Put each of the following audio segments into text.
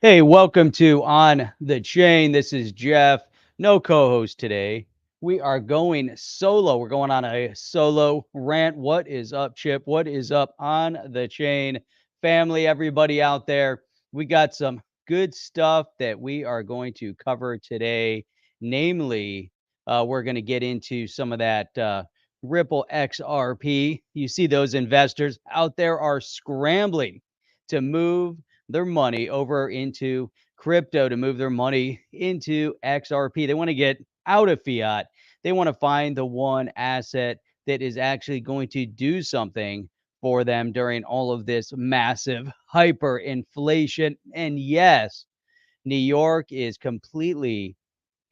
Hey, welcome to On the Chain. This is Jeff. No co-host today. We are going solo. We're going on a solo rant. What is up, Chip? What is up on the chain? Family, everybody out there. We got some good stuff that we are going to cover today. Namely, we're going to get into some of that Ripple XRP. You see those investors out there are scrambling to move their money over into crypto, to move their money into XRP. They want to get out of fiat. They want to find the one asset that is actually going to do something for them during all of this massive hyperinflation. And yes, New York is completely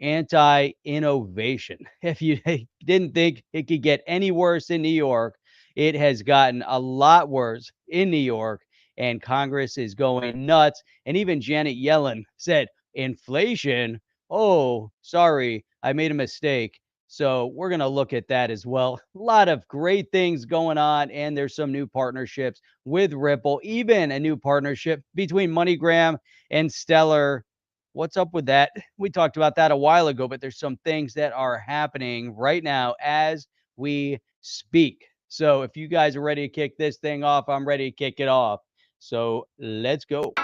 anti innovation. If you didn't think it could get any worse in New York, it has gotten a lot worse in New York, and Congress is going nuts. And even Janet Yellen said, inflation. Oh, sorry, I made a mistake. So we're going to look at that as well. A lot of great things going on, and there's some new partnerships with Ripple, even a new partnership between MoneyGram and Stellar. What's up with that? We talked about that a while ago, but there's some things that are happening right now as we speak. So if you guys are ready to kick this thing off, I'm ready to kick it off. So let's go.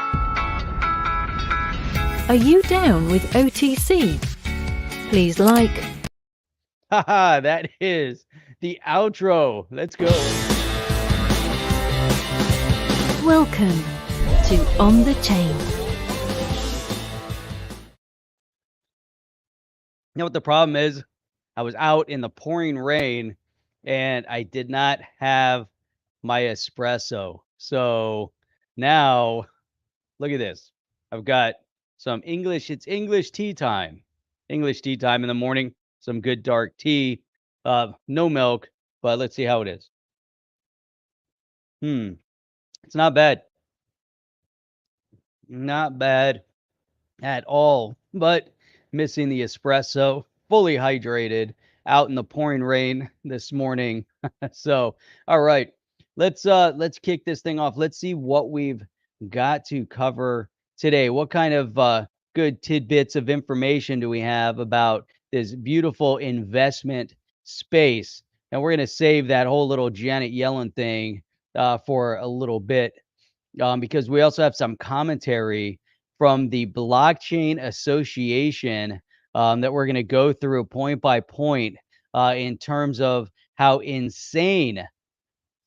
Are you down with OTC? Please like. Haha, that is the outro. Let's go. Welcome to On the Chain. You know what the problem is? I was out in the pouring rain and I did not have my espresso. So now look at this. I've got some English. It's English tea time. English tea time in the morning. Some good dark tea. No milk, but let's see how it is. It's not bad. Not bad at all. But missing the espresso. Fully hydrated. Out in the pouring rain this morning. So, all right. Let's kick this thing off. Let's see what we've got to cover today. What kind of good tidbits of information do we have about this beautiful investment space? And we're going to save that whole little Janet Yellen thing for a little bit, because we also have some commentary from the Blockchain Association, that we're going to go through point by point, in terms of how insane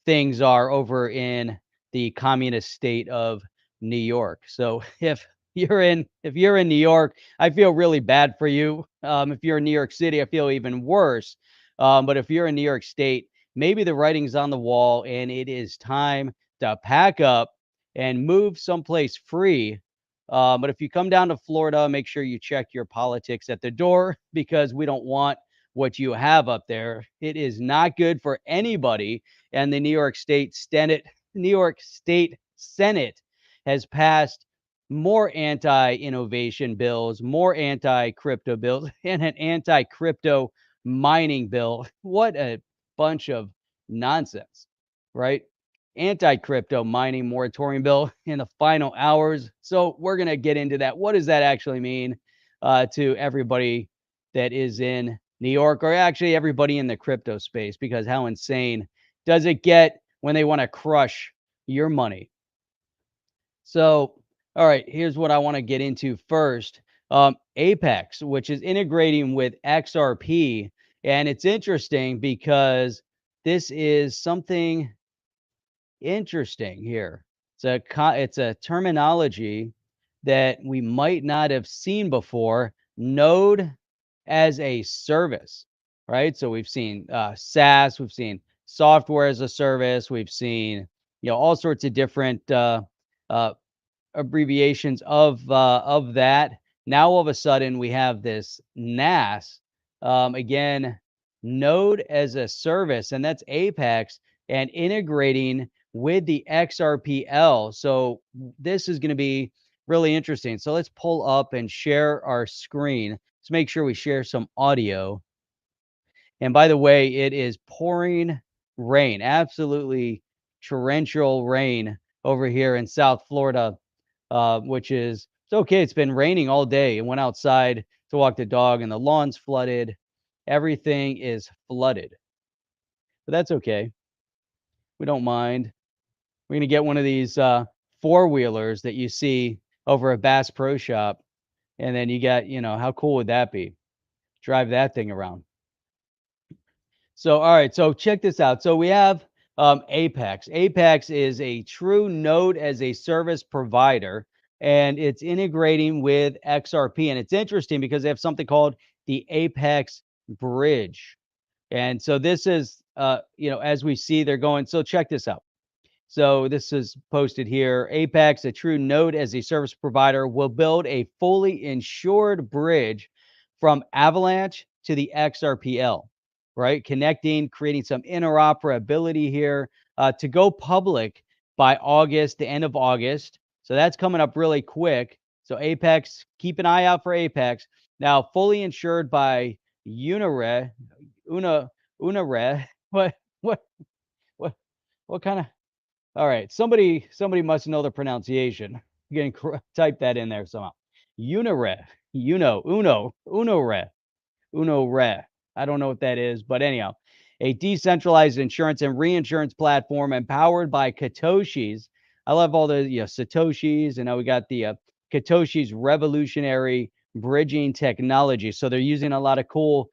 things are over in the communist state of New York. So if you're in New York, I feel really bad for you. If you're in New York City, I feel even worse. But if you're in New York State, maybe the writing's on the wall and it is time to pack up and move someplace free. But if you come down to Florida, make sure you check your politics at the door, because we don't want what you have up there. It is not good for anybody. And the New York State Senate has passed more anti-innovation bills, more anti-crypto bills, and an anti-crypto mining bill. What a bunch of nonsense, right? Anti-crypto mining moratorium bill in the final hours. So we're going to get into that. What does that actually mean to everybody that is in New York, or actually everybody in the crypto space? Because how insane does it get when they want to crush your money? So, all right, here's what I want to get into first. Apex, which is integrating with XRP. And it's interesting because this is something interesting here. It's a terminology that we might not have seen before. Node as a service, right? So we've seen SaaS, we've seen software as a service, we've seen all sorts of different uh, abbreviations of that. Now all of a sudden we have this NAS, again, Node as a service, and that's Apex, and integrating with the XRPL. So this is going to be really interesting. So let's pull up and share our screen. Let's make sure we share some audio. And by the way, it is pouring rain, absolutely torrential rain over here in South Florida, which is It's okay. It's been raining all day and went outside to walk the dog and the lawn's flooded. Everything is flooded. But that's okay. We don't mind. We're gonna get one of these four-wheelers that you see over at Bass Pro Shop, and then you got, how cool would that be? Drive that thing around. So, all right. So check this out. So we have Apex. Apex is a true node as a service provider, and it's integrating with XRP. And it's interesting because they have something called the Apex Bridge. And so this is, as we see, they're going. So check this out. So this is posted here. Apex, a true node as a service provider, will build a fully insured bridge from Avalanche to the XRPL, right? Connecting, creating some interoperability here to go public by August, the end of August. So that's coming up really quick. So Apex, keep an eye out for Apex. Now, fully insured by Unire, Unire. What, what, what, what kind of? All right, somebody must know the pronunciation. You can type that in there somehow. Unire, Unore. I don't know what that is, but anyhow, a decentralized insurance and reinsurance platform empowered by Satoshis. I love all the Satoshis, and now we got the Satoshis revolutionary bridging technology. So they're using a lot of cool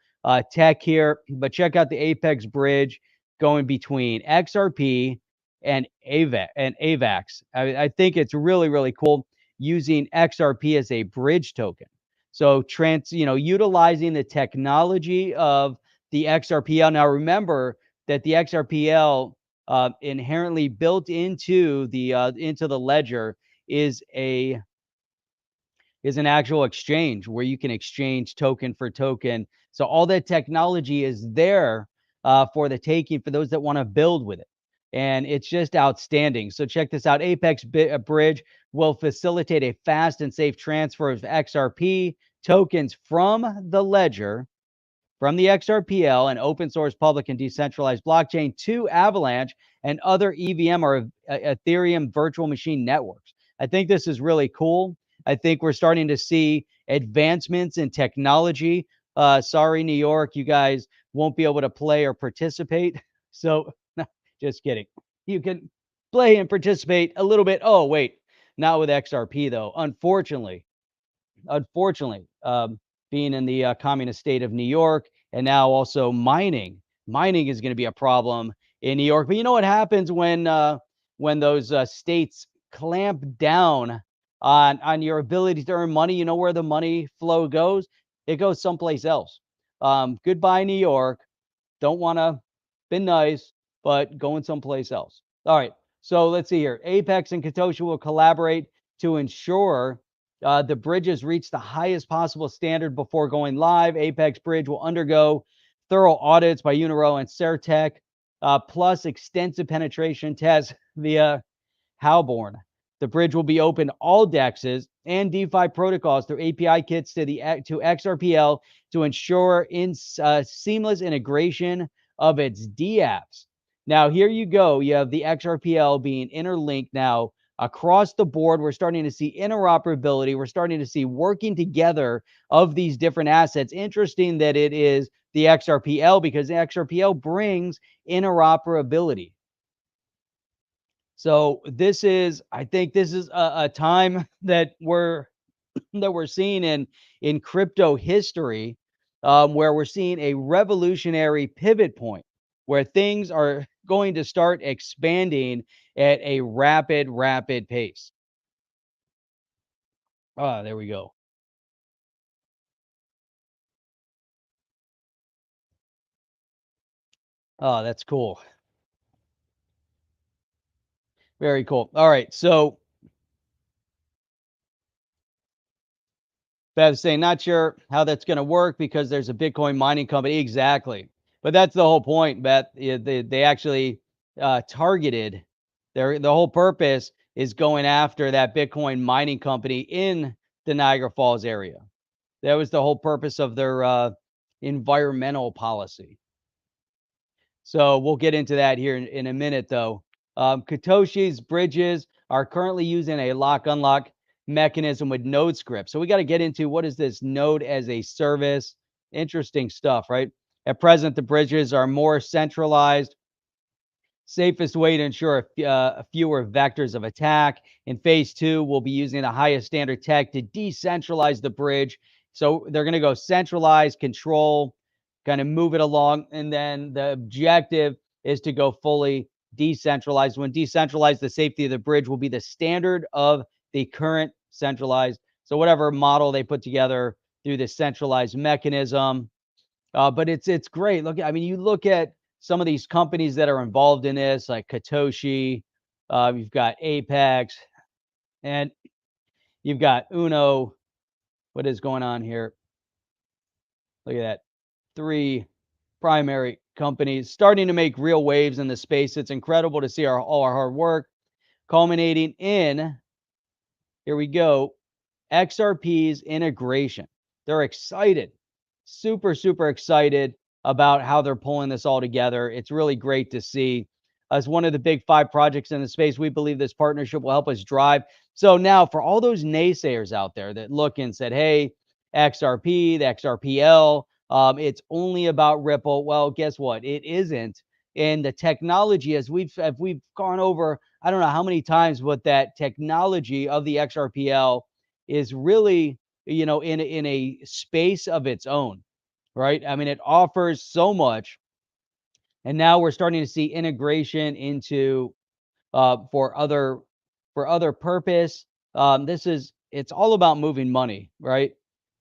tech here. But check out the Apex bridge going between XRP and AVAX. I think it's really, really cool using XRP as a bridge token. So utilizing the technology of the XRPL. Now remember that the XRPL inherently built into the ledger is an actual exchange where you can exchange token for token. So all that technology is there for the taking for those that want to build with it. And it's just outstanding. So check this out. Apex Bridge will facilitate a fast and safe transfer of XRP tokens from the ledger, from the XRPL, an open source, public, and decentralized blockchain, to Avalanche and other EVM or Ethereum virtual machine networks. I think this is really cool. I think we're starting to see advancements in technology. Sorry, New York, you guys won't be able to play or participate. So, just kidding. You can play and participate a little bit. Oh, wait, not with XRP, though. Unfortunately, being in the communist state of New York, and now also mining is going to be a problem in New York. But you know what happens when those states clamp down on your ability to earn money? You know where the money flow goes? It goes someplace else. Goodbye, New York. Don't want to be nice, but going someplace else. All right. So let's see here. Apex and Satoshi will collaborate to ensure the bridges reach the highest possible standard before going live. Apex Bridge will undergo thorough audits by Uniro and Certec, plus extensive penetration tests via Halborn. The bridge will be open all DEXs and DeFi protocols through API kits to XRPL to ensure seamless integration of its dApps. Now, here you go. You have the XRPL being interlinked now across the board. We're starting to see interoperability. We're starting to see working together of these different assets. Interesting that it is the XRPL because the XRPL brings interoperability. So I think this is a time that we're seeing in crypto history, where we're seeing a revolutionary pivot point where things are going to start expanding at a rapid pace. There we go. Oh, that's cool. Very cool. All right. So Bev's saying, not sure how that's going to work because there's a Bitcoin mining company. Exactly. But that's the whole point, Beth. They actually targeted the whole purpose is going after that Bitcoin mining company in the Niagara Falls area. That was the whole purpose of their environmental policy. So we'll get into that here in a minute, though. Satoshi's bridges are currently using a lock unlock mechanism with node script. So we got to get into what is this node as a service. Interesting stuff, right? At present, the bridges are more centralized, safest way to ensure fewer vectors of attack. In phase two, we'll be using the highest standard tech to decentralize the bridge. So they're going to go centralize, control, kind of move it along. And then the objective is to go fully decentralized. When decentralized, the safety of the bridge will be the standard of the current centralized. So whatever model they put together through the centralized mechanism. But it's great. Look, I mean, you look at some of these companies that are involved in this, like Katoshi, you've got Apex, and you've got Uno. What is going on here? Look at that. 3 primary companies starting to make real waves in the space. It's incredible to see all our hard work culminating in, here we go, XRP's integration. They're excited, super, super excited about how they're pulling this all together. It's really great to see. As one of the big 5 projects in the space, we believe this partnership will help us drive. So now, for all those naysayers out there that look and said, "Hey, XRP, the XRPL, it's only about Ripple." Well, guess what? It isn't. And the technology, as we've gone over, I don't know how many times, but that technology of the XRPL is really, in a space of its own, right? I mean, it offers so much, and now we're starting to see integration into for other purpose. It's all about moving money, right?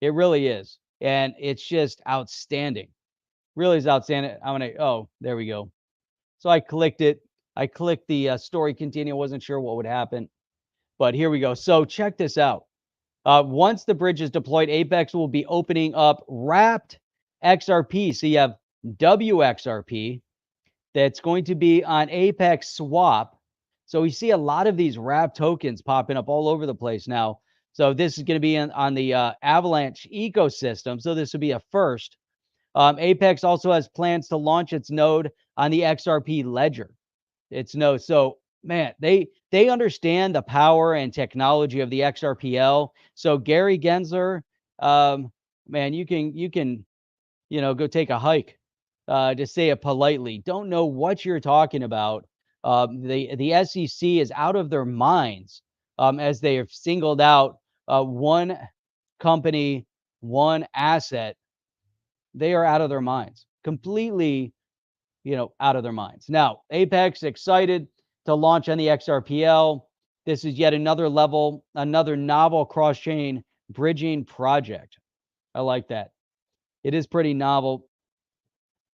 It really is, and it's just outstanding. Really is outstanding. Oh, there we go. So I clicked it. I clicked the story continue. Wasn't sure what would happen, but here we go. So check this out. Once the bridge is deployed, Apex will be opening up wrapped XRP. So you have WXRP that's going to be on Apex Swap. So we see a lot of these wrapped tokens popping up all over the place now. So this is going to be on the Avalanche ecosystem. So this would be a first. Apex also has plans to launch its node on the XRP ledger. It's no, so man, they understand the power and technology of the XRPL. So Gary Gensler, man, you can go take a hike, to say it politely. Don't know what you're talking about. The SEC is out of their minds, as they have singled out one company, one asset. They are out of their minds, completely, out of their minds. Now, Apex excited to launch on the XRPL. This is yet another level, another novel cross-chain bridging project. I like that. It is pretty novel,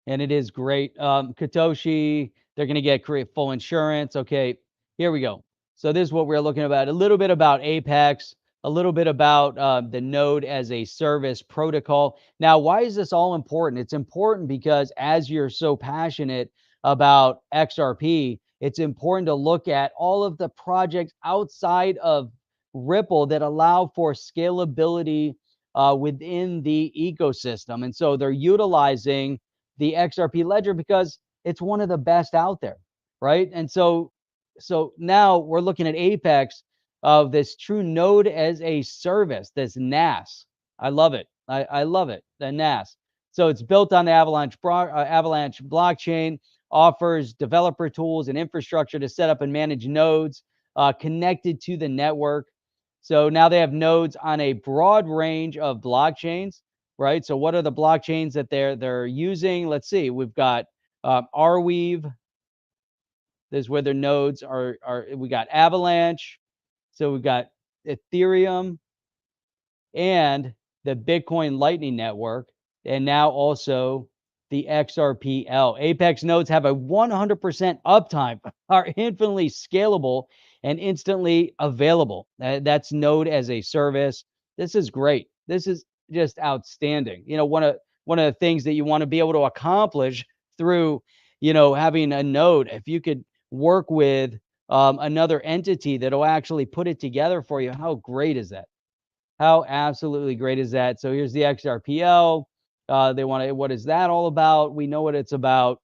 and it is great. Katoshi, they're going to get create full insurance. Okay, here we go. So this is what we're looking about. A little bit about Apex, a little bit about the node as a service protocol. Now, why is this all important? It's important because as you're so passionate about XRP, it's important to look at all of the projects outside of Ripple that allow for scalability within the ecosystem. And so they're utilizing the XRP ledger because it's one of the best out there, right? And so now we're looking at Apex of this true node as a service, this NAS. I love it. I love it, the NAS. So it's built on the Avalanche blockchain, offers developer tools and infrastructure to set up and manage nodes connected to the network. So now they have nodes on a broad range of blockchains, right? So what are the blockchains that they're using? Let's see. We've got Arweave. This is where their nodes are. We got Avalanche. So we've got Ethereum and the Bitcoin Lightning Network, and now also the XRPL. Apex nodes have a 100% uptime, are infinitely scalable and instantly available. That's node as a service. This is great. This is just outstanding. One of the things that you want to be able to accomplish through, having a node, if you could work with another entity that'll actually put it together for you, how great is that? How absolutely great is that? So here's the XRPL. They want to, what is that all about? We know what it's about.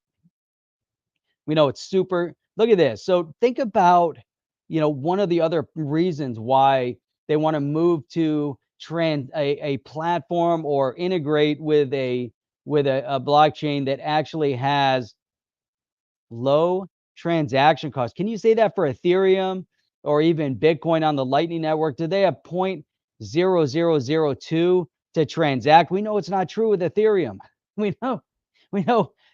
We know it's super. Look at this. So think about, one of the other reasons why they want to move to a platform or integrate with a blockchain that actually has low transaction costs. Can you say that for Ethereum or even Bitcoin on the Lightning Network? Do they have 0.0002 to transact? We know it's not true with Ethereum. We know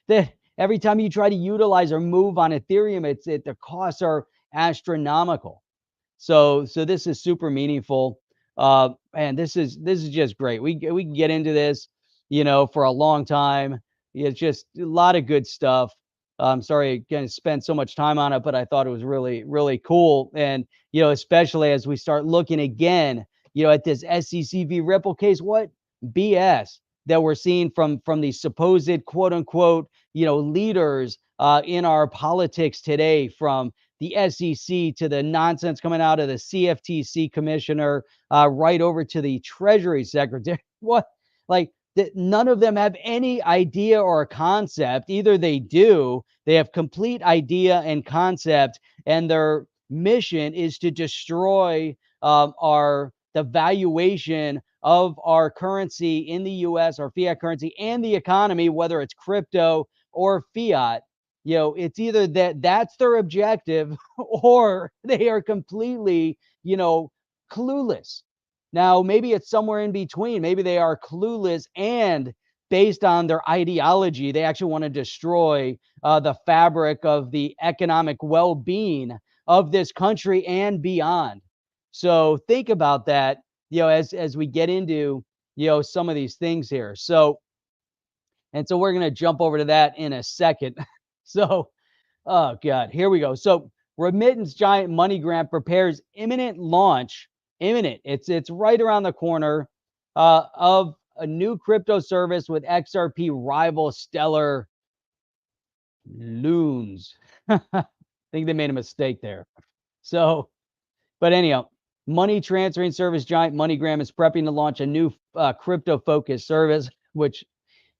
that every time you try to utilize or move on Ethereum, the costs are astronomical. So this is super meaningful. And this is just great. We can get into this, for a long time. It's just a lot of good stuff. I'm sorry again to spend so much time on it, but I thought it was really, really cool. And especially as we start looking again, at this SEC v Ripple case, what BS that we're seeing from these supposed quote unquote, leaders in our politics today, from the SEC to the nonsense coming out of the CFTC commissioner, right over to the Treasury Secretary. What, like, none of them have any idea or concept. Either they do, they have complete idea and concept, and their mission is to destroy the valuation of our currency in the U.S., our fiat currency, and the economy, whether it's crypto or fiat. It's either that's their objective, or they are completely, clueless. Now, maybe it's somewhere in between. Maybe they are clueless, and based on their ideology, they actually want to destroy the fabric of the economic well-being of this country and beyond. So think about that, as we get into, some of these things here. So we're going to jump over to that in a second. So, oh God, here we go. So remittance giant MoneyGram prepares imminent launch. Imminent. It's right around the corner, of a new crypto service with XRP rival Stellar Loons. I think they made a mistake there. So, but anyhow, money transferring service giant MoneyGram is prepping to launch a new crypto-focused service, which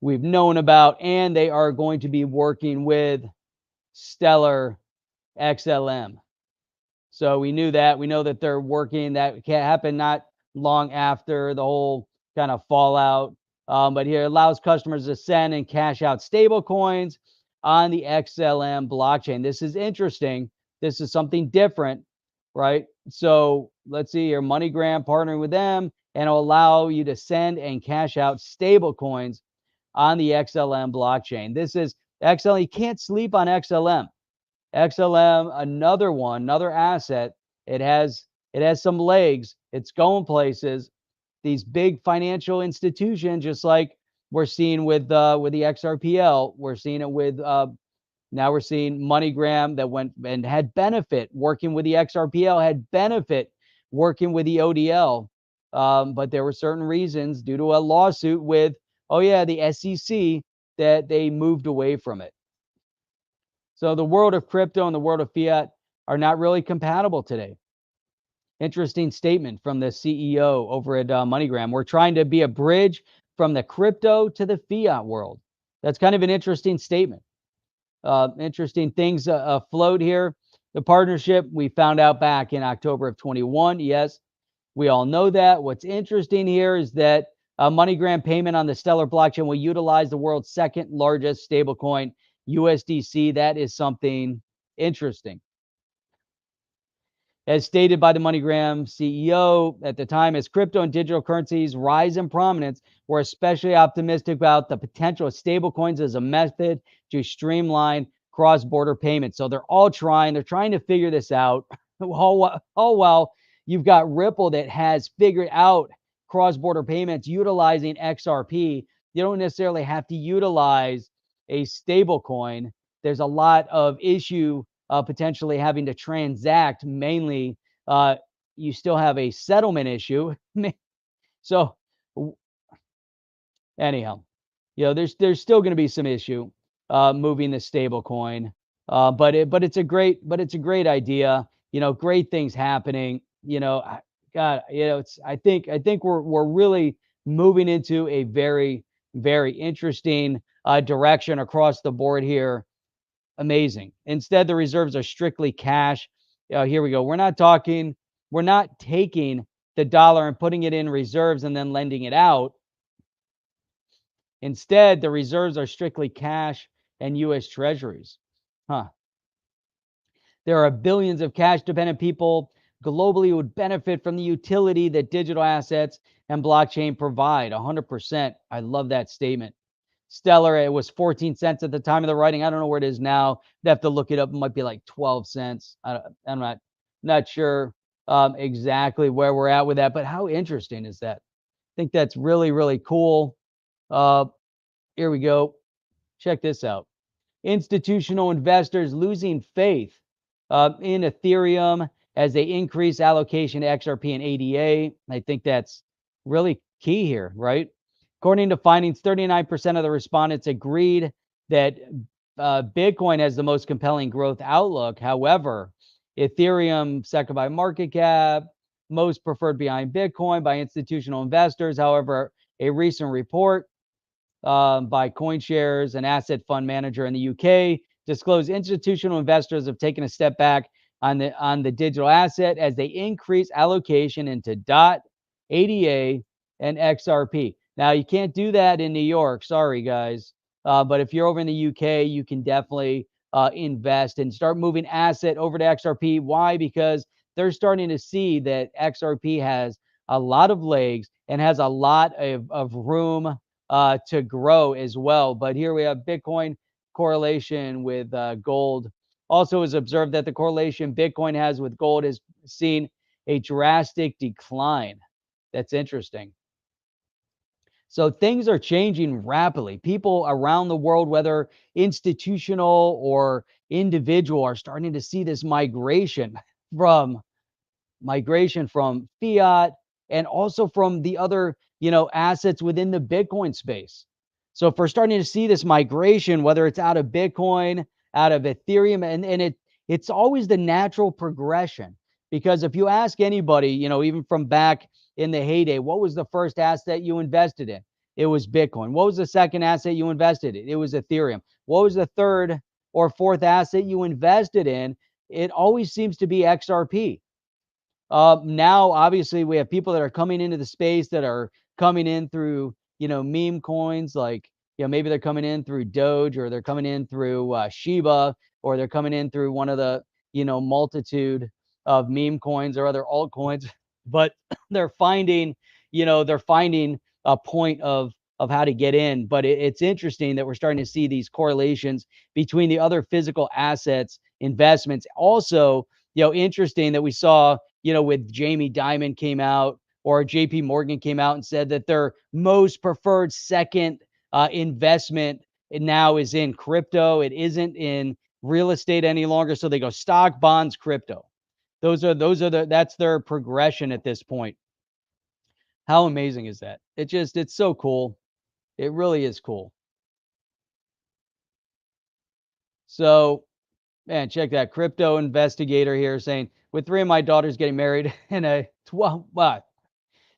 we've known about, and they are going to be working with Stellar XLM. So we knew that. We know that they're working. That happened not long after the whole kind of fallout. But here, it allows customers to send and cash out stable coins on the XLM blockchain. This is interesting. This is something different, right? So let's see here. MoneyGram partnering with them, and it'll allow you to send and cash out stable coins on the XLM blockchain. This is XLM. You can't sleep on XLM. XLM, another asset. It has some legs. It's going places. These big financial institutions, just like we're seeing with the XRPL, we're seeing it with now we're seeing MoneyGram that went and had benefit working with the XRPL, had benefit working with the ODL. But there were certain reasons due to a lawsuit with, the SEC, that they moved away from it. So the world of crypto and the world of fiat are not really compatible today. Interesting statement from the CEO over at MoneyGram. We're trying to be a bridge from the crypto to the fiat world. That's kind of an interesting statement. Interesting things afloat here. The partnership we found out back in October of 21. Yes, we all know that. What's interesting here is that MoneyGram payment on the Stellar blockchain will utilize the world's second largest stablecoin, USDC. That is something interesting. As stated by the MoneyGram CEO at the time, as crypto and digital currencies rise in prominence, we're especially optimistic about the potential of stablecoins as a method to streamline cross-border payments. So they're trying to figure this out. All while you've got Ripple that has figured out cross-border payments utilizing XRP. You don't necessarily have to utilize a stable coin. There's a lot of issue potentially having to transact. Mainly, you still have a settlement issue. So anyhow, there's still going to be some issue moving the stable coin. But it's a great idea. Great things happening. God, I think we're really moving into a very, very interesting direction across the board here. Amazing. Instead, the reserves are strictly cash. Here we go. We're not taking the dollar and putting it in reserves and then lending it out. Instead, the reserves are strictly cash and US Treasuries. Huh. There are billions of cash dependent people globally who would benefit from the utility that digital assets and blockchain provide. 100%. I love that statement. Stellar, it was 14 cents at the time of the writing. I don't know where it is now. I'd have to look it up. It might be like 12 cents. I'm not sure exactly where we're at with that, but how interesting is that? I think that's really, really cool. Here we go. Check this out. Institutional investors losing faith in Ethereum as they increase allocation to XRP and ADA. I think that's really key here, right? According to findings, 39% of the respondents agreed that Bitcoin has the most compelling growth outlook. However, Ethereum, second by market cap, most preferred behind Bitcoin by institutional investors. However, a recent report by CoinShares, an asset fund manager in the UK, disclosed institutional investors have taken a step back on the digital asset as they increase allocation into DOT, ADA, and XRP. Now, you can't do that in New York. Sorry, guys. But if you're over in the UK, you can definitely invest and start moving asset over to XRP. Why? Because they're starting to see that XRP has a lot of legs and has a lot of room to grow as well. But here we have Bitcoin correlation with gold. Also, is observed that the correlation Bitcoin has with gold has seen a drastic decline. That's interesting. So things are changing rapidly. People around the world, whether institutional or individual, are starting to see this from migration from fiat and also from the other, assets within the Bitcoin space. So if we're starting to see this migration, whether it's out of Bitcoin, out of Ethereum, and it's always the natural progression. Because if you ask anybody, even from back in the heyday, what was the first asset you invested in? It was Bitcoin. What was the second asset you invested in? It was Ethereum. What was the third or fourth asset you invested in? It always seems to be XRP. Now, obviously, we have people that are coming into the space that are coming in through, meme coins, like, maybe they're coming in through Doge, or they're coming in through Shiba, or they're coming in through one of the, multitude of meme coins or other altcoins. But they're finding, a point of how to get in. But it's interesting that we're starting to see these correlations between the other physical assets, investments. Also, interesting that we saw, with Jamie Dimon came out, or JP Morgan came out and said that their most preferred second investment now is in crypto. It isn't in real estate any longer. So they go stock, bonds, crypto. That's their progression at this point. How amazing is that? It's so cool. It really is cool. So, man, check that. Crypto investigator here saying, with 3 of my daughters getting married in a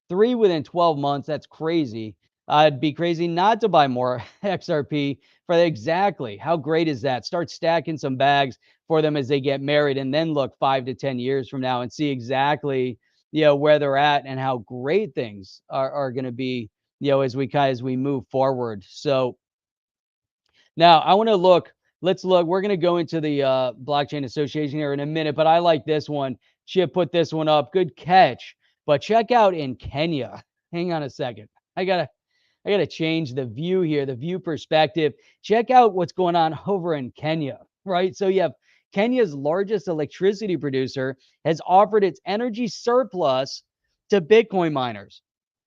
3 within 12 months, that's crazy. I'd be crazy not to buy more XRP for exactly. How great is that? Start stacking some bags for them as they get married, and then look 5 to 10 years from now and see exactly, where they're at and how great things are going to be, as we move forward. So now I want to look. Let's look. We're going to go into the blockchain association here in a minute, but I like this one. Chip put this one up. Good catch. But check out in Kenya. Hang on a second. I gotta change the view here, the view perspective. Check out what's going on over in Kenya, right? So you have Kenya's largest electricity producer has offered its energy surplus to Bitcoin miners.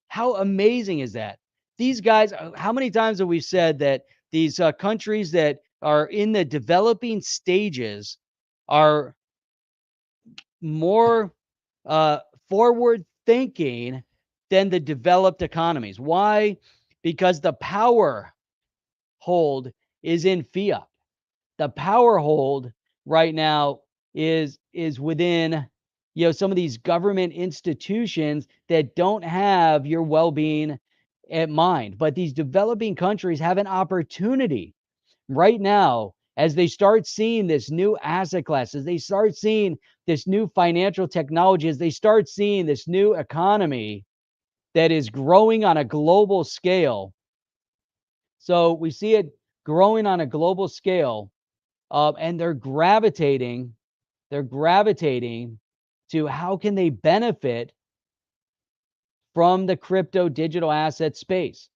How amazing is that? These guys, how many times have we said that these countries that are in the developing stages are more forward thinking than the developed economies? Why? Because the power hold is in fiat. The power hold right now is within, some of these government institutions that don't have your well-being at mind. But these developing countries have an opportunity right now as they start seeing this new asset class, as they start seeing this new financial technology, as they start seeing this new economy that is growing on a global scale. So we see it growing on a global scale, and they're gravitating to how can they benefit from the crypto digital asset space.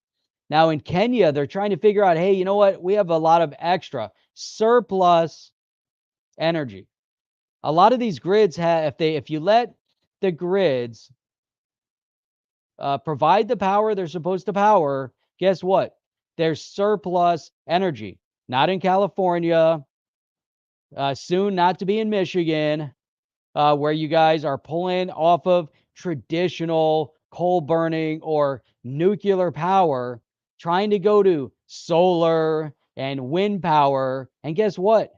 Now in Kenya, they're trying to figure out, hey, you know what? We have a lot of extra surplus energy. A lot of these grids have, if you let the grids provide the power they're supposed to power, guess what? There's surplus energy. Not in California, soon not to be in Michigan, where you guys are pulling off of traditional coal burning or nuclear power, trying to go to solar and wind power. And guess what?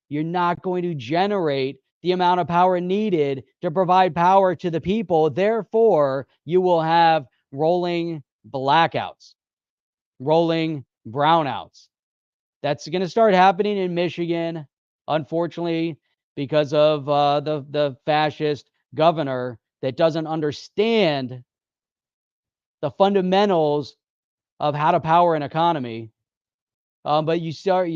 You're not going to generate the amount of power needed to provide power to the people. Therefore, you will have rolling blackouts, rolling brownouts. That's going to start happening in Michigan, unfortunately, because of the fascist governor that doesn't understand the fundamentals of how to power an economy. But you're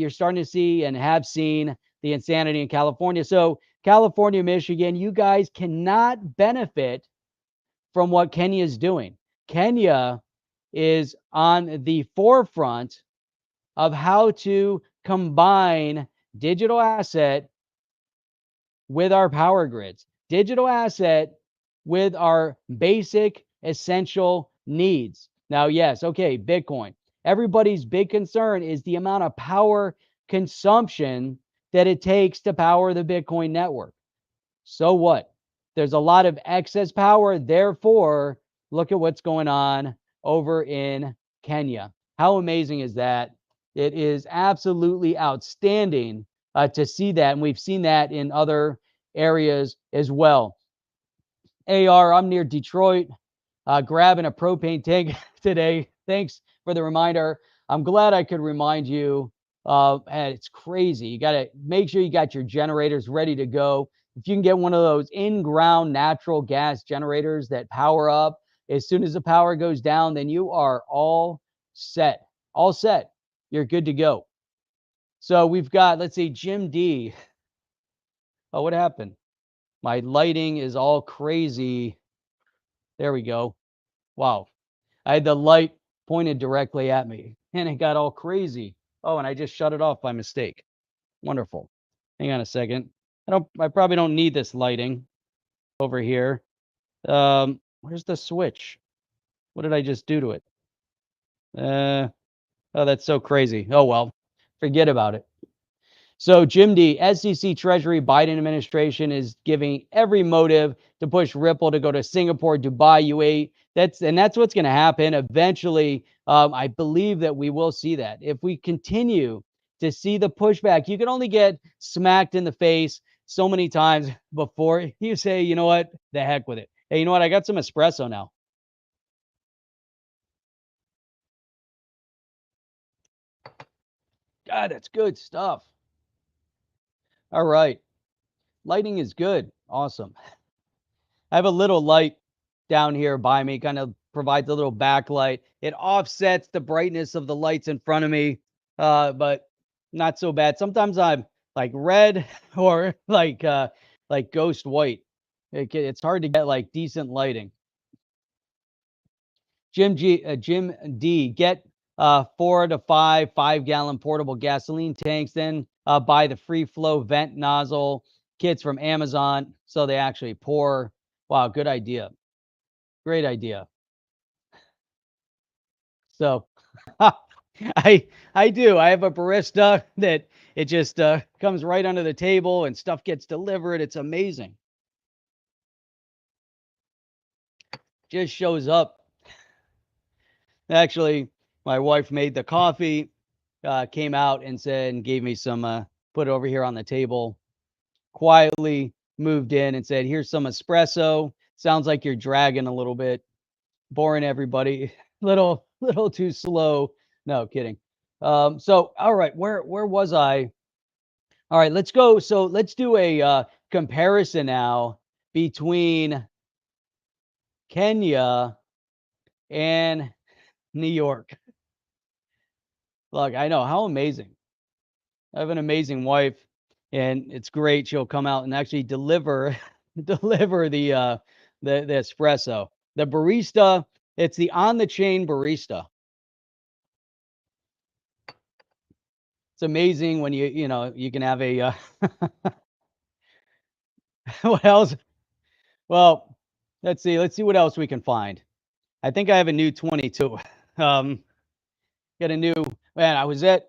starting to see and have seen the insanity in California. So California, Michigan, you guys cannot benefit from what Kenya is doing. Kenya is on the forefront of how to combine digital asset with our power grids, digital asset with our basic essential needs. Now, yes, okay, Bitcoin. Everybody's big concern is the amount of power consumption that it takes to power the Bitcoin network. So what? There's a lot of excess power. Therefore, look at what's going on over in Kenya. How amazing is that? It is absolutely outstanding to see that. And we've seen that in other areas as well. AR, I'm near Detroit, grabbing a propane tank today. Thanks for the reminder. I'm glad I could remind you. And it's crazy. You got to make sure you got your generators ready to go. If you can get one of those in-ground natural gas generators that power up as soon as the power goes down, then you are all set. All set. You're good to go. So we've got, let's see, Jim D. Oh, what happened? My lighting is all crazy. There we go. Wow. I had the light pointed directly at me and it got all crazy. Oh, and I just shut it off by mistake. Wonderful. Hang on a second. I probably don't need this lighting over here. Where's the switch? What did I just do to it? Oh, that's so crazy. Oh, well, forget about it. So Jim D, SEC Treasury Biden administration is giving every motive to push Ripple to go to Singapore, Dubai, UAE. That's what's going to happen eventually. I believe that we will see that. If we continue to see the pushback, you can only get smacked in the face so many times before you say, you know what, the heck with it. Hey, you know what? I got some espresso now. God, that's good stuff. All right. Lighting is good. Awesome. I have a little light down here by me, kind of provides a little backlight. It offsets the brightness of the lights in front of me, but not so bad. Sometimes I'm like red or like ghost white. It's hard to get like decent lighting. Jim D, get 4 to 5 gallon portable gasoline tanks, then buy the free flow vent nozzle kits from Amazon so they actually pour. Wow, good idea. Great idea. So I do. I have a barista that it just comes right under the table and stuff gets delivered. It's amazing. Just shows up. Actually, my wife made the coffee, came out and said and gave me some, put it over here on the table, quietly moved in and said, here's some espresso. Sounds like you're dragging a little bit. Boring everybody. Little too slow. No, kidding. So all right, where was I? All right, let's go. So let's do a comparison now between Kenya and New York. Look, I know how amazing. I have an amazing wife, and it's great. She'll come out and actually deliver deliver the espresso. The barista, it's the on the chain barista. It's amazing when you can have a what else? Well, let's see what else we can find. I think I have a new 22. Um, Got a new man.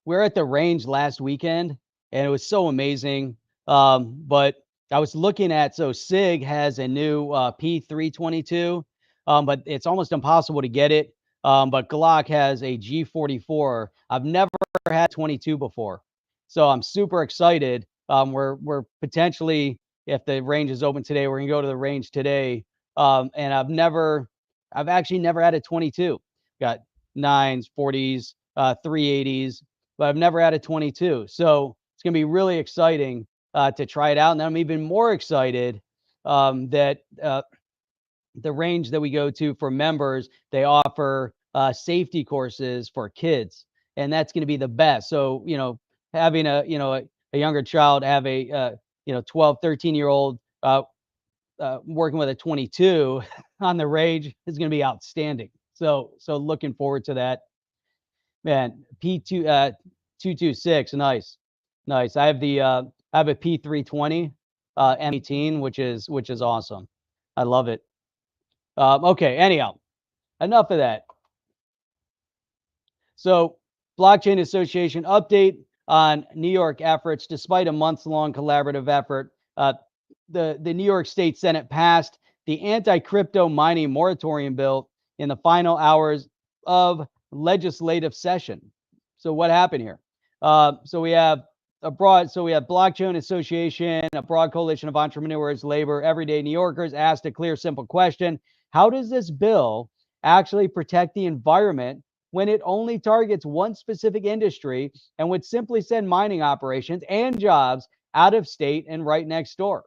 We're at the range last weekend, and it was so amazing. But I was looking at Sig has a new P322, but it's almost impossible to get it. But Glock has a G44. I've never had 22 before, so I'm super excited. We're potentially, if the range is open today, we're gonna go to the range today. And I've actually never had a 22. Got nines, 40s, 380s, but I've never had a 22. So it's going to be really exciting to try it out. And I'm even more excited that the range that we go to for members, they offer safety courses for kids. And that's going to be the best. So, having a younger child have a 12, 13-year-old working with a 22 on the range is going to be outstanding. So looking forward to that. Man, P2 226, nice. Nice. I have a P320 M18, which is awesome. I love it. Okay, anyhow, enough of that. So, Blockchain Association update on New York efforts. Despite a months-long collaborative effort, the New York State Senate passed the anti-crypto mining moratorium bill in the final hours of legislative session. So what happened here? So we have Blockchain Association, a broad coalition of entrepreneurs, labor, everyday New Yorkers asked a clear, simple question: how does this bill actually protect the environment when it only targets one specific industry and would simply send mining operations and jobs out of state and right next door?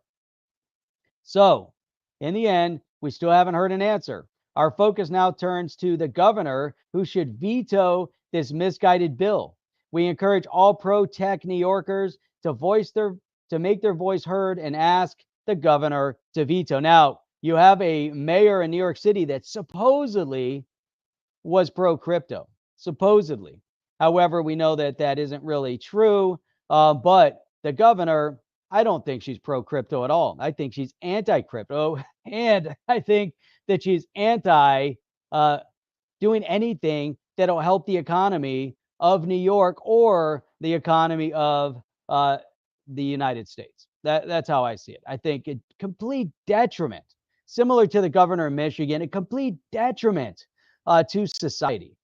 So, in the end, we still haven't heard an answer. Our focus now turns to the governor, who should veto this misguided bill. We encourage all pro-tech New Yorkers to make their voice heard and ask the governor to veto. Now, you have a mayor in New York City that supposedly was pro-crypto, supposedly. However, we know that that isn't really true. But the governor, I don't think she's pro-crypto at all. I think she's anti-crypto, and I think that she's anti doing anything that'll help the economy of New York or the economy of the United States. That's how I see it. I think a complete detriment, similar to the governor of Michigan, a complete detriment to society.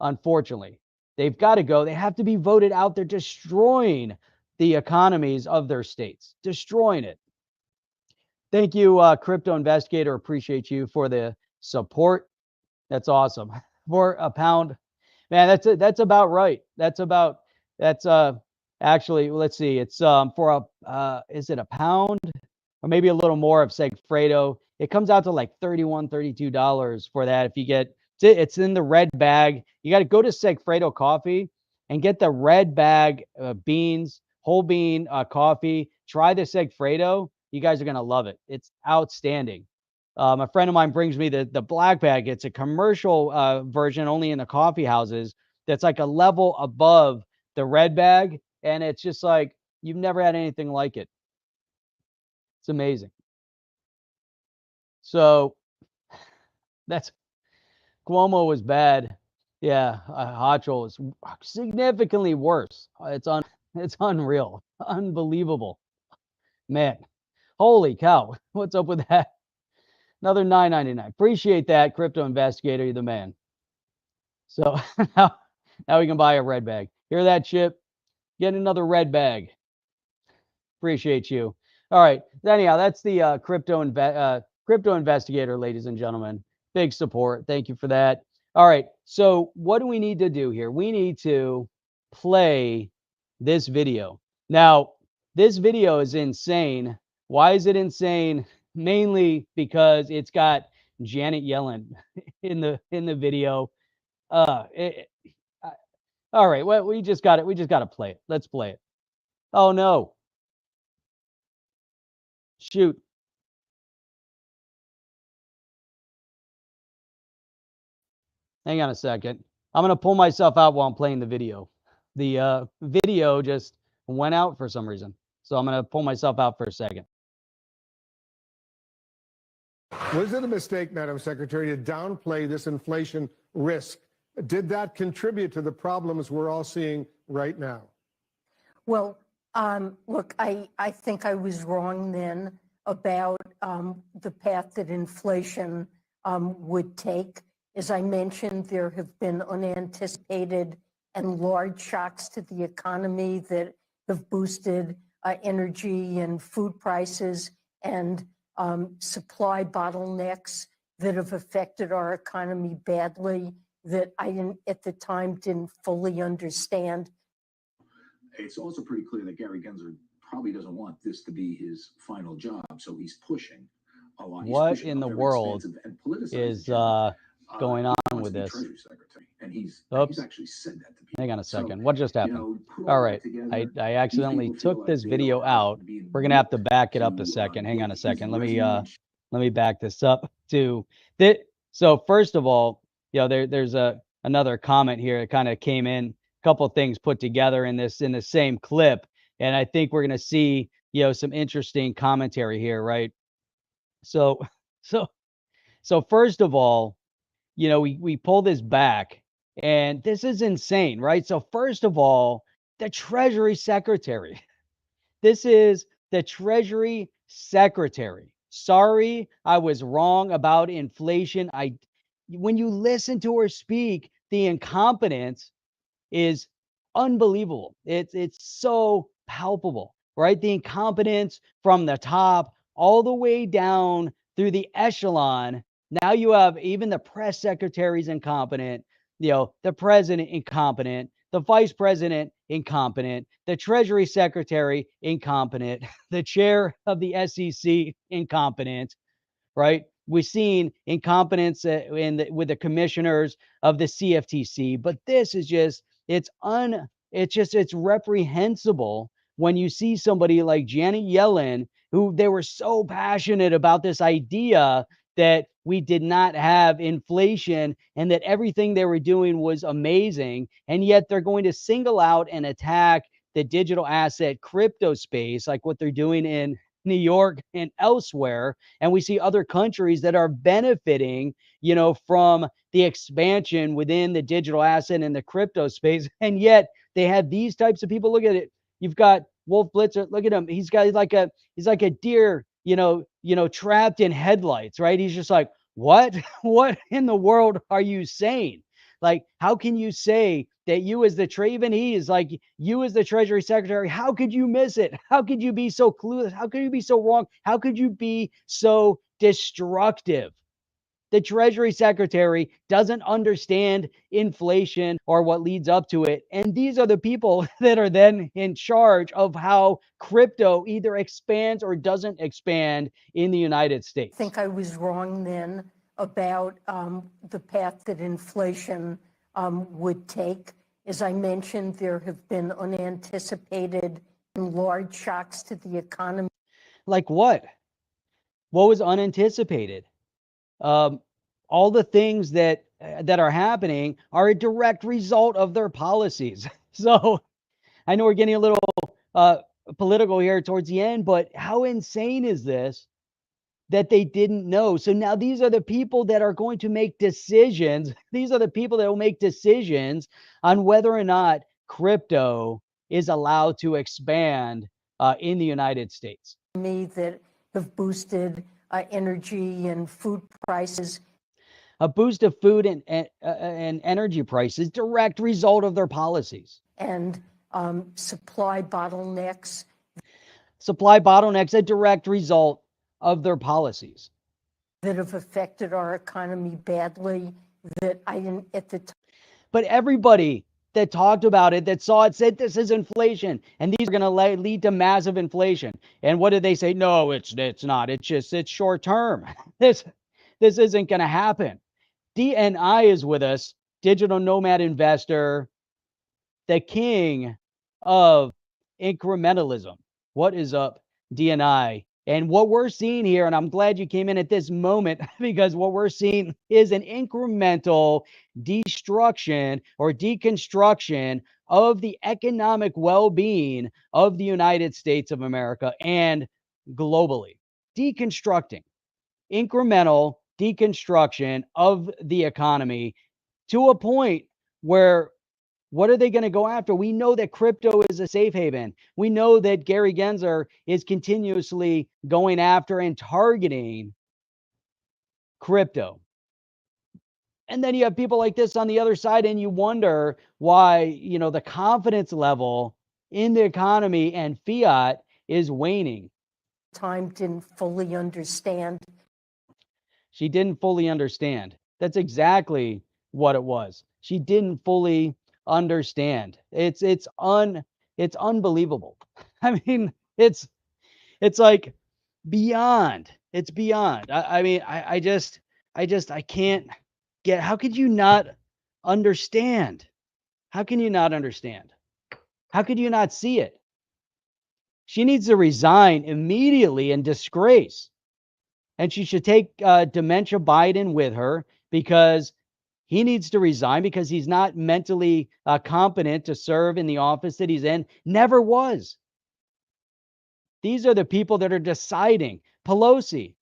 Unfortunately, they've got to go. They have to be voted out. They're destroying the economies of their states, destroying it. Thank you, Crypto Investigator. Appreciate you for the support. That's awesome. For a pound, man, that's about right. That's actually, let's see. It's for a is it a pound or maybe a little more of Segfredo? It comes out to like $31, $32 for that. If you get it's in the red bag. You got to go to Segfredo Coffee and get the red bag beans, whole bean coffee. Try the Segfredo. You guys are going to love it. It's outstanding. A friend of mine brings me the black bag. It's a commercial version only in the coffee houses. That's like a level above the red bag. And it's just like, you've never had anything like it. It's amazing. So that's Cuomo was bad. Yeah, Hochul is significantly worse. It's unreal, unbelievable, man. Holy cow! What's up with that? Another $9.99. Appreciate that, Crypto Investigator. You're the man. So now we can buy a red bag. Hear that, Chip? Get another red bag. Appreciate you. All right. Anyhow, that's the Crypto Investigator, ladies and gentlemen. Big support. Thank you for that. All right. So what do we need to do here? We need to play this video. Now, this video is insane. Why is it insane? Mainly because it's got Janet Yellen in the video. All right, well, we just got it. We just got to play it. Let's play it. Oh no. Shoot. Hang on a second. I'm going to pull myself out while I'm playing the video. The video just went out for some reason. So I'm going to pull myself out for a second. Was it a mistake, Madam Secretary, to downplay this inflation risk? Did that contribute to the problems we're all seeing right now? Well, look, I think I was wrong then about the path that inflation would take. As I mentioned, there have been unanticipated and large shocks to the economy that have boosted energy and food prices and supply bottlenecks that have affected our economy badly that I at the time didn't fully understand. It's also pretty clear that Gary Gensler probably doesn't want this to be his final job, so he's pushing a lot. What in the world is going on with this? And he's actually said that to people. Hang on a second. What just happened? All right. I accidentally took this video out. We're going to have to back it up a second. Hang on a second. Let me back this up to this. So first of all, there's another comment here that kind of came in, a couple of things put together in the same clip. And I think we're going to see, some interesting commentary here, right? So first of all, we pull this back and this is insane, right? So first of all, the Treasury Secretary, this is the Treasury Secretary. Sorry, I was wrong about inflation. When you listen to her speak, the incompetence is unbelievable. It's so palpable, right? The incompetence from the top all the way down through the echelon. Now you have even the press secretary's incompetent, the president incompetent, the vice president incompetent, the Treasury Secretary incompetent, the chair of the SEC incompetent, right? We've seen incompetence with the commissioners of the CFTC, but this is just it's reprehensible when you see somebody like Janet Yellen, who they were so passionate about this idea that we did not have inflation and that everything they were doing was amazing. And yet they're going to single out and attack the digital asset crypto space, like what they're doing in New York and elsewhere. And we see other countries that are benefiting, from the expansion within the digital asset and the crypto space. And yet they have these types of people. Look at it. You've got Wolf Blitzer. Look at him. He's like a deer, trapped in headlights, right? He's just like, what in the world are you saying? Like, how can you say that you as the even he is like, you as the Treasury Secretary, how could you miss it? How could you be so clueless? How could you be so wrong? How could you be so destructive? The Treasury Secretary doesn't understand inflation or what leads up to it. And these are the people that are then in charge of how crypto either expands or doesn't expand in the United States. I think I was wrong then about the path that inflation would take. As I mentioned, there have been unanticipated and large shocks to the economy. Like what? What was unanticipated? All the things that are happening are a direct result of their policies. So I know we're getting a little political here towards the end, but how insane is this that they didn't know? So now these are the people that are going to make decisions. These are the people that will make decisions on whether or not crypto is allowed to expand in the United States. That have boosted energy and food prices. A boost of food and energy prices, direct result of their policies. And supply bottlenecks. Supply bottlenecks, a direct result of their policies. That have affected our economy badly, that I didn't at the time. But everybody that talked about it, that saw it, said this is inflation, and these are going to lead to massive inflation. And what did they say? No, it's not. It's short term. This isn't going to happen. DNI is with us, digital nomad investor, the king of incrementalism. What is up, DNI? And what we're seeing here, and I'm glad you came in at this moment, because what we're seeing is an incremental destruction or deconstruction of the economic well-being of the United States of America and globally. Deconstructing, incremental deconstruction of the economy to a point where what are they going to go after? We know that crypto is a safe haven. We know that Gary Gensler is continuously going after and targeting crypto. And then you have people like this on the other side, and you wonder why, the confidence level in the economy and fiat is waning. Time didn't fully understand. She didn't fully understand. That's exactly what it was. She didn't fully understand. It's unbelievable. I mean, it's like beyond. It's beyond. I can't get. How could you not understand? How can you not understand? How could you not see it? She needs to resign immediately in disgrace. And she should take Dementia Biden with her, because he needs to resign because he's not mentally competent to serve in the office that he's in. Never was. These are the people that are deciding. Pelosi.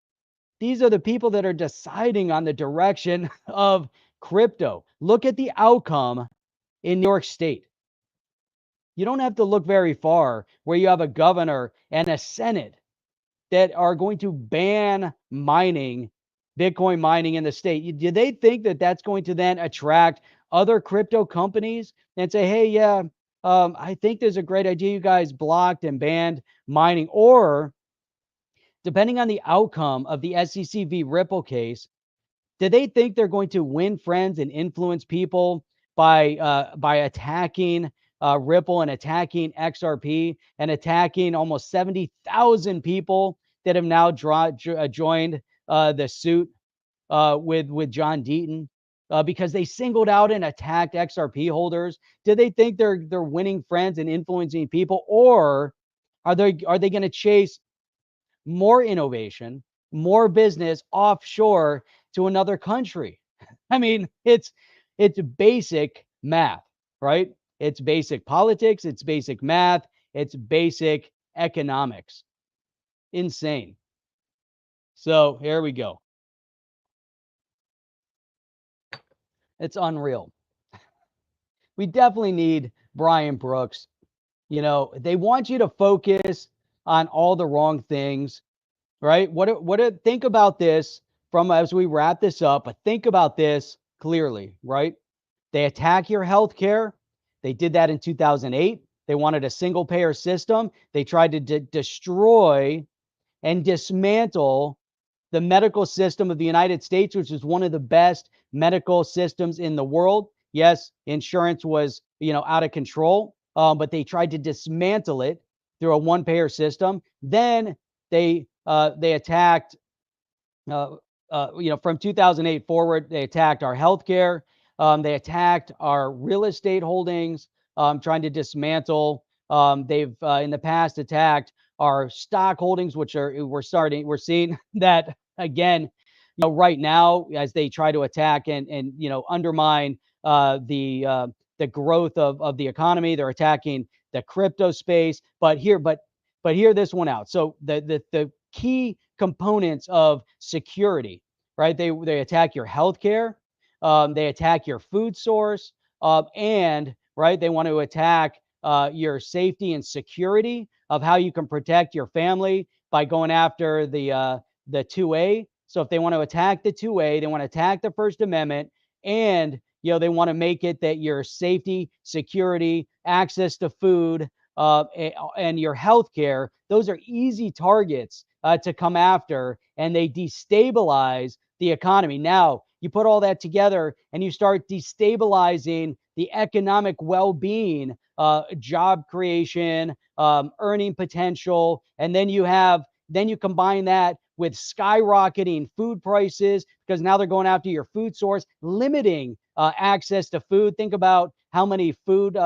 These are the people that are deciding on the direction of crypto. Look at the outcome in New York State. You don't have to look very far where you have a governor and a Senate that are going to ban mining, Bitcoin mining in the state. Do they think that that's going to then attract other crypto companies and say, hey, yeah, I think there's a great idea. You guys blocked and banned mining. Or depending on the outcome of the SEC v. Ripple case, do they think they're going to win friends and influence people by attacking Ripple and attacking XRP and attacking almost 70,000 people that have now joined the suit with John Deaton because they singled out and attacked XRP holders? Do they think they're winning friends and influencing people, or are they going to chase more innovation, more business offshore to another country? I mean, it's basic math, right? It's basic politics, it's basic math, it's basic economics. Insane. So here we go. It's unreal. We definitely need Brian Brooks. They want you to focus on all the wrong things, right? Think about this as we wrap this up, but think about this clearly, right? They attack your health care. They did that in 2008. They wanted a single payer system. They tried to destroy and dismantle the medical system of the United States, which is one of the best medical systems in the world. Yes, insurance was, out of control, but they tried to dismantle it through a one-payer system. Then they attacked, from 2008 forward, they attacked our healthcare. They attacked our real estate holdings, trying to dismantle. They've in the past attacked our stock holdings, which we're seeing that again, right now as they try to attack and undermine the growth of the economy. They're attacking the crypto space, but hear this one out. So the key components of security, right? They attack your healthcare, they attack your food source, and right, they want to attack your safety and security of how you can protect your family by going after the 2A. So if they want to attack the 2A, they want to attack the First Amendment, and they want to make it that your safety, security, access to food, and your health care, those are easy targets to come after, and they destabilize the economy. Now, you put all that together and you start destabilizing the economic well-being, job creation, earning potential, and then you combine that with skyrocketing food prices because now they're going after your food source, limiting access to food. Think about how many food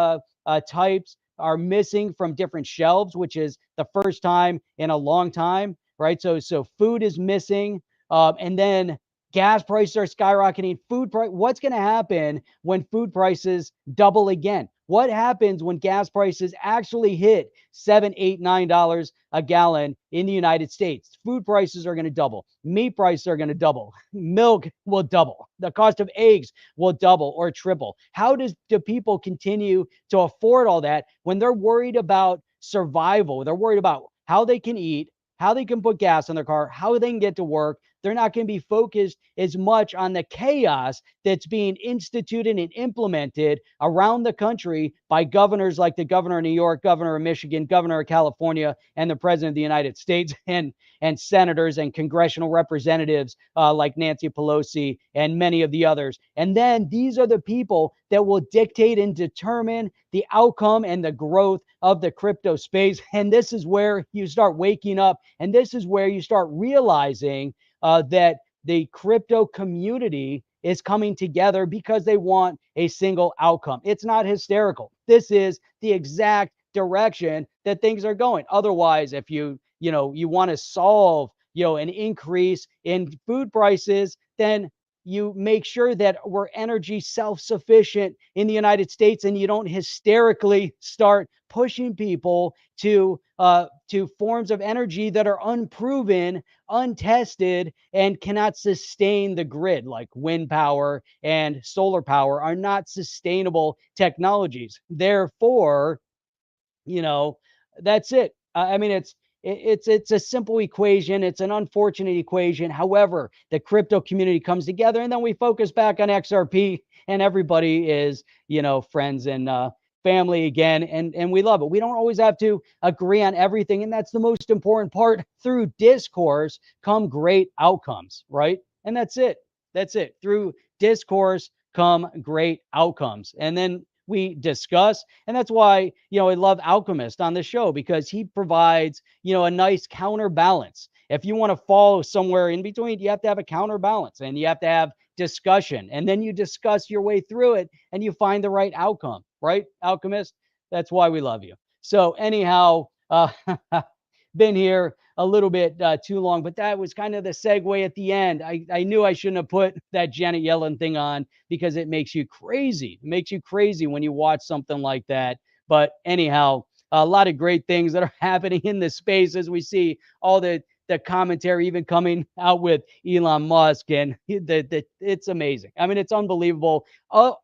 types are missing from different shelves, which is the first time in a long time, right? So food is missing, and then gas prices are skyrocketing. What's going to happen when food prices double again? What happens when gas prices actually hit $7, $8, $9 a gallon in the United States? Food prices are going to double. Meat prices are going to double. Milk will double. The cost of eggs will double or triple. How do people continue to afford all that when they're worried about survival? They're worried about how they can eat, how they can put gas in their car, how they can get to work. They're not going to be focused as much on the chaos that's being instituted and implemented around the country by governors like the governor of New York, governor of Michigan, governor of California, and the president of the United States, and senators and congressional representatives like Nancy Pelosi and many of the others. And then these are the people that will dictate and determine the outcome and the growth of the crypto space. And this is where you start waking up, and this is where you start realizing that the crypto community is coming together because they want a single outcome. It's not hysterical. This is the exact direction that things are going. Otherwise, if you want to solve, an increase in food prices, then you make sure that we're energy self-sufficient in the United States, and you don't hysterically start pushing people to forms of energy that are unproven, untested, and cannot sustain the grid, like wind power and solar power are not sustainable technologies. Therefore, that's it. I mean, it's a simple equation. It's an unfortunate equation. However, the crypto community comes together, and then we focus back on XRP, and everybody is, friends and family again, and we love it. We don't always have to agree on everything, and that's the most important part. Through discourse come great outcomes, right? And that's it. Through discourse come great outcomes. And then we discuss. And that's why, I love Alchemist on the show, because he provides, a nice counterbalance. If you want to fall somewhere in between, you have to have a counterbalance, and you have to have discussion. And then you discuss your way through it, and you find the right outcome, right, Alchemist? That's why we love you. So anyhow, been here a little bit too long, but that was kind of the segue at the end. I knew I shouldn't have put that Janet Yellen thing on, because it makes you crazy. It makes you crazy when you watch something like that. But anyhow, a lot of great things that are happening in this space as we see all the commentary even coming out with Elon Musk, and it's amazing. I mean, it's unbelievable.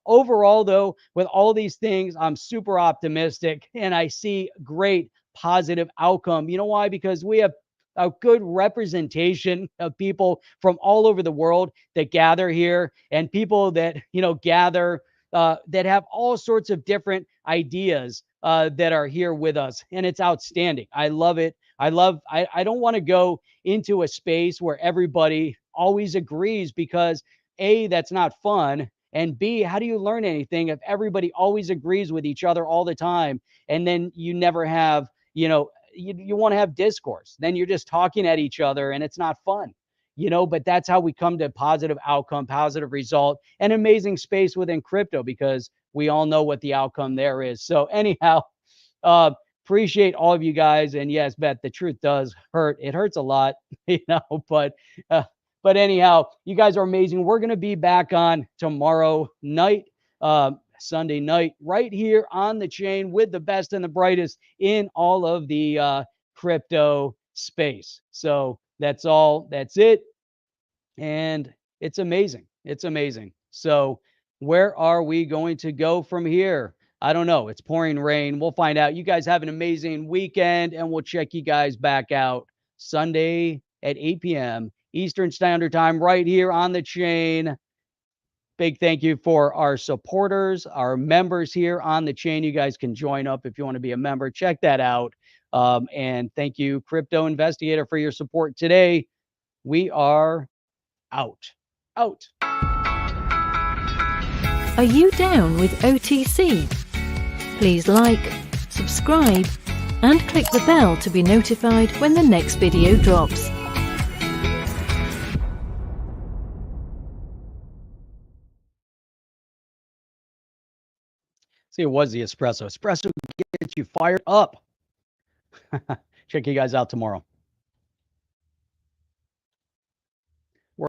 Overall, though, with all these things, I'm super optimistic, and I see great positive outcome. You know why? Because we have a good representation of people from all over the world that gather here, and people that, gather that have all sorts of different ideas that are here with us. And it's outstanding. I love it. I don't want to go into a space where everybody always agrees, because A, that's not fun. And B, how do you learn anything if everybody always agrees with each other all the time? And then you never have, you want to have discourse. Then you're just talking at each other, and it's not fun, but that's how we come to positive outcome, positive result, and amazing space within crypto, because we all know what the outcome there is. So anyhow, appreciate all of you guys. And yes, Beth, the truth does hurt. It hurts a lot, but anyhow, you guys are amazing. We're going to be back on tomorrow night, Sunday night, right here on the chain with the best and the brightest in all of the crypto space. So that's all. That's it. And it's amazing. It's amazing. So where are we going to go from here? I don't know. It's pouring rain. We'll find out. You guys have an amazing weekend, and we'll check you guys back out Sunday at 8 p.m. Eastern Standard Time right here on the chain. Big thank you for our supporters, our members here on the chain. You guys can join up if you want to be a member. Check that out. And thank you, Crypto Investigator, for your support today. We are out. Are you down with OTC? Please like, subscribe, and click the bell to be notified when the next video drops. See, it was the espresso. Espresso gets you fired up. Check you guys out tomorrow.